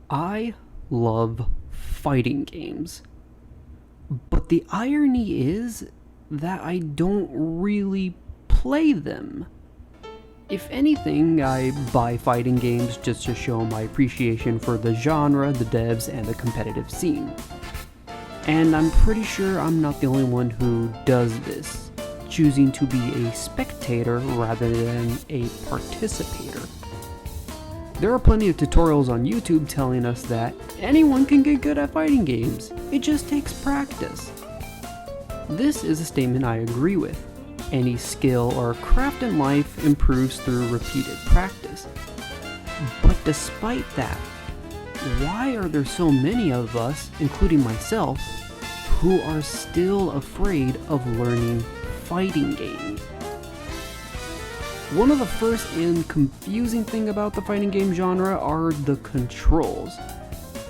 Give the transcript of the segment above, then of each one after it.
I love fighting games, but the irony is that I don't really play them. If anything, I buy fighting games just to show my appreciation for the genre, the devs, and the competitive scene. And I'm pretty sure I'm not the only one who does this, choosing to be a spectator rather than a participator. There are plenty of tutorials on YouTube telling us that anyone can get good at fighting games, it just takes practice. This is a statement I agree with. Any skill or craft in life improves through repeated practice. But despite that, why are there so many of us, including myself, who are still afraid of learning fighting games? One of the first and confusing thing about the fighting game genre are the controls.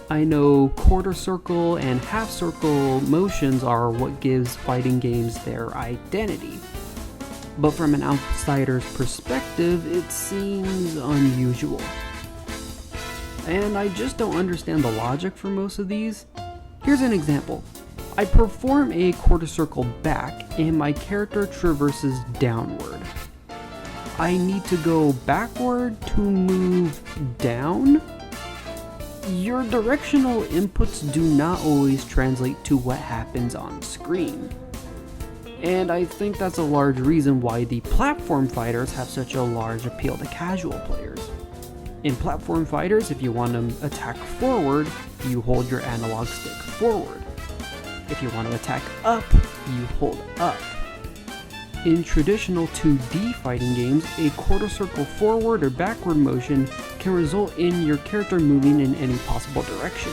I know quarter circle and half circle motions are what gives fighting games their identity. But from an outsider's perspective, it seems unusual. And I just don't understand the logic for most of these. Here's an example. I perform a quarter circle back and my character traverses downward. I need to go backward to move down? Your directional inputs do not always translate to what happens on screen. And I think that's a large reason why the platform fighters have such a large appeal to casual players. In platform fighters, if you want to attack forward, you hold your analog stick forward. If you want to attack up, you hold up. In traditional 2D fighting games, a quarter circle forward or backward motion can result in your character moving in any possible direction.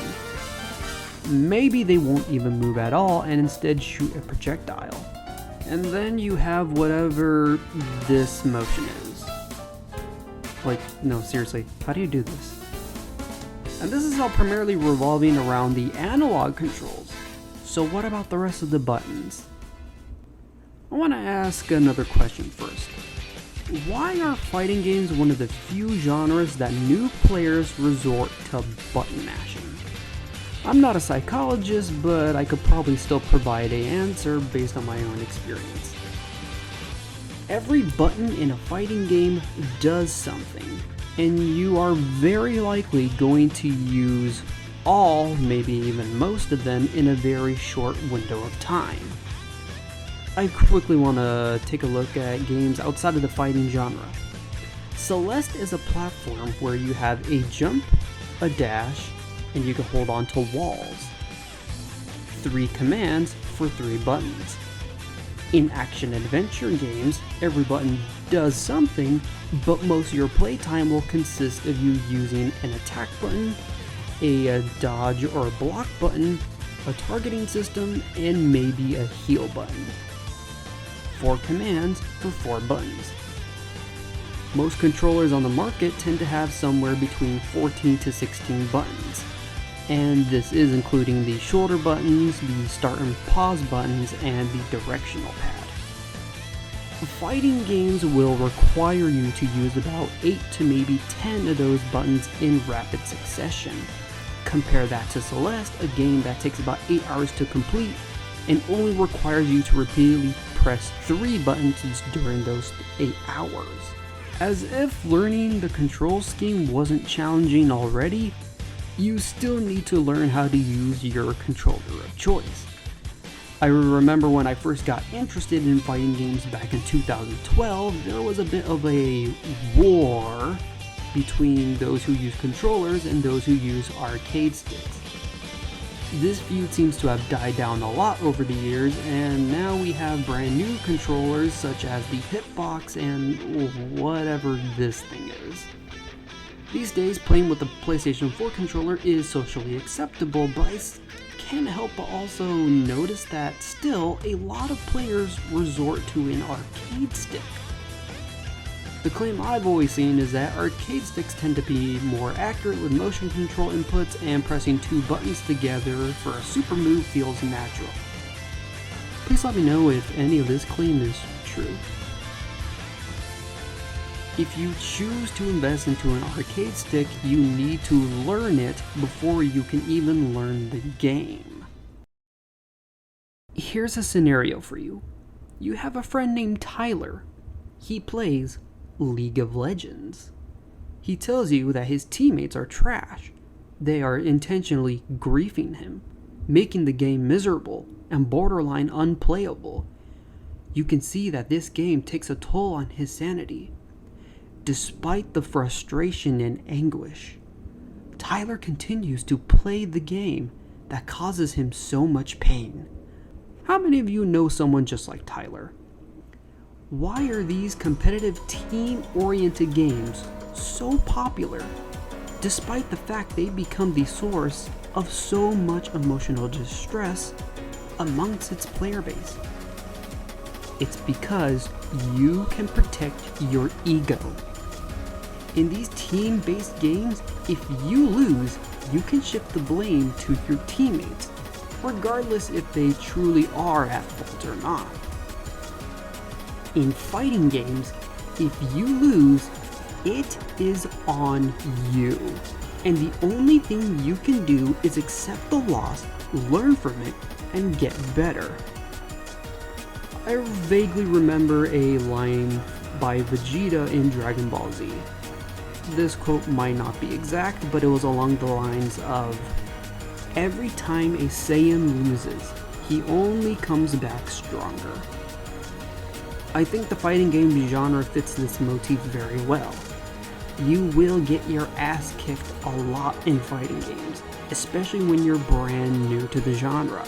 Maybe they won't even move at all and instead shoot a projectile. And then you have whatever this motion is. Like, no, seriously, how do you do this? And this is all primarily revolving around the analog controls. So what about the rest of the buttons? I want to ask another question first. Why are fighting games one of the few genres that new players resort to button mashing? I'm not a psychologist, but I could probably still provide an answer based on my own experience. Every button in a fighting game does something, and you are very likely going to use all, maybe even most of them, in a very short window of time. I quickly want to take a look at games outside of the fighting genre. Celeste is a platform where you have a jump, a dash, and you can hold on to walls. 3 commands for 3 buttons. In action-adventure games, every button does something, but most of your playtime will consist of you using an attack button, a dodge or block button, a targeting system, and maybe a heal button. 4 commands for 4 buttons. Most controllers on the market tend to have somewhere between 14 to 16 buttons. And this is including the shoulder buttons, the start and pause buttons, and the directional pad. Fighting games will require you to use about 8 to maybe 10 of those buttons in rapid succession. Compare that to Celeste, a game that takes about 8 hours to complete and only requires you to repeatedly press 3 buttons during those 8 hours. As if learning the control scheme wasn't challenging already, you still need to learn how to use your controller of choice. I remember when I first got interested in fighting games back in 2012, there was a bit of a war between those who use controllers and those who use arcade sticks. This feud seems to have died down a lot over the years, and now we have brand new controllers such as the Hitbox and whatever this thing is. These days, playing with the PlayStation 4 controller is socially acceptable, but I can't help but also notice that still, a lot of players resort to an arcade stick. The claim I've always seen is that arcade sticks tend to be more accurate with motion control inputs, and pressing 2 buttons together for a super move feels natural. Please let me know if any of this claim is true. If you choose to invest into an arcade stick, you need to learn it before you can even learn the game. Here's a scenario for you. You have a friend named Tyler. He plays League of Legends. He tells you that his teammates are trash. They are intentionally griefing him, making the game miserable and borderline unplayable. You can see that this game takes a toll on his sanity. Despite the frustration and anguish, Tyler continues to play the game that causes him so much pain. How many of you know someone just like Tyler? Why are these competitive team-oriented games so popular, despite the fact they become the source of so much emotional distress amongst its player base? It's because you can protect your ego. In these team-based games, if you lose, you can shift the blame to your teammates, regardless if they truly are at fault or not. In fighting games, if you lose, it is on you. And the only thing you can do is accept the loss, learn from it, and get better. I vaguely remember a line by Vegeta in Dragon Ball Z. This quote might not be exact, but it was along the lines of, "Every time a Saiyan loses, he only comes back stronger." I think the fighting game genre fits this motif very well. You will get your ass kicked a lot in fighting games, especially when you're brand new to the genre.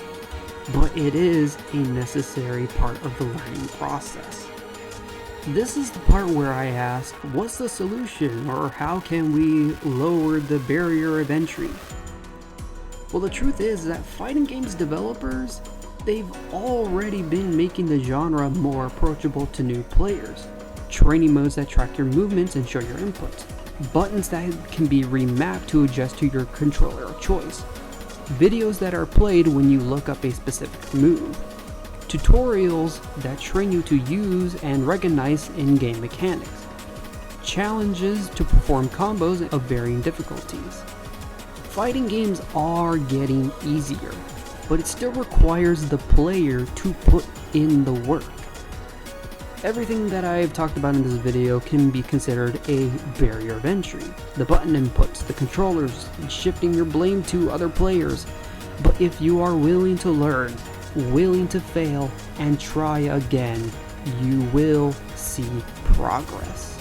But it is a necessary part of the learning process. This is the part where I ask, what's the solution, or how can we lower the barrier of entry? Well, the truth is that fighting games developers, they've already been making the genre more approachable to new players. Training modes that track your movements and show your inputs. Buttons that can be remapped to adjust to your controller of choice. Videos that are played when you look up a specific move. Tutorials that train you to use and recognize in-game mechanics. Challenges to perform combos of varying difficulties. Fighting games are getting easier, but it still requires the player to put in the work. Everything that I've talked about in this video can be considered a barrier of entry. The button inputs, the controllers, shifting your blame to other players. But if you are willing to learn, willing to fail, and try again, you will see progress.